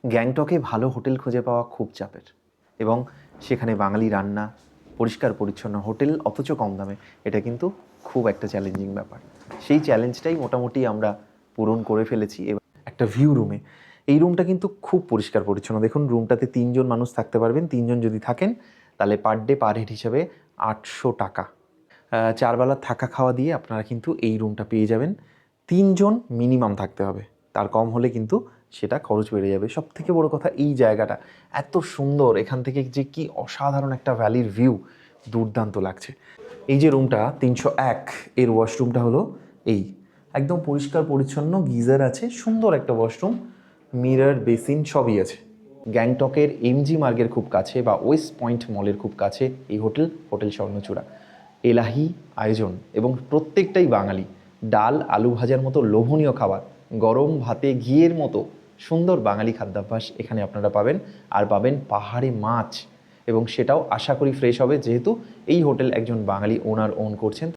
গ্যাংটকে ভালো হোটেল খুঁজে পাওয়া খুব চাপের, এবং সেখানে বাঙালি রান্না, পরিষ্কার পরিচ্ছন্ন হোটেল, অথচ কম দামে, এটা কিন্তু খুব একটা চ্যালেঞ্জিং ব্যাপার। সেই চ্যালেঞ্জটাই মোটামুটি আমরা পূরণ করে ফেলেছি। এবং একটা ভিউ রুমে, এই রুমটা কিন্তু খুব পরিষ্কার পরিচ্ছন্ন। দেখুন, রুমটাতে 3জন মানুষ থাকতে পারবেন। 3জন যদি থাকেন তাহলে পার ডে পার হেড হিসাবে 800 টাকা। 4 বেলা থাকা খাওয়া দিয়ে আপনারা কিন্তু এই রুমটা পেয়ে যাবেন। 3জন মিনিমাম থাকতে হবে, তার কম হলে কিন্তু সেটা খরচ বেড়ে যাবে। সব থেকে বড় কথা, এই জায়গাটা এত সুন্দর, এখান থেকে যে কি অসাধারণ একটা ভ্যালির ভিউ, দুর্দান্ত লাগছে। এই যে রুমটা 301, এর ওয়াশরুমটা হলো এই, একদম পরিষ্কার পরিচ্ছন্ন, গিজার আছে, সুন্দর একটা ওয়াশরুম, মিরর, বেসিন সবই আছে। গ্যাংটকের এমজি মার্গের খুব কাছে বা ওয়েস্ট পয়েন্ট মলের খুব কাছে এই হোটেল স্বর্ণচূড়া। এলাহি আয়োজন এবং প্রত্যেকটাই বাঙালি। ডাল আলু ভাজার মতো লোভনীয় খাবার, গরম ভাতে ঘিয়ের মতো সুন্দর বাঙালি খাদ্যাভ্যাস এখানে আপনারা পাবেন। আর পাবেন পাহাড়ে মাছ, এবং সেটাও আশা করি ফ্রেশ হবে, যেহেতু এই হোটেল একজন বাঙালি ওনার ওন করছেন।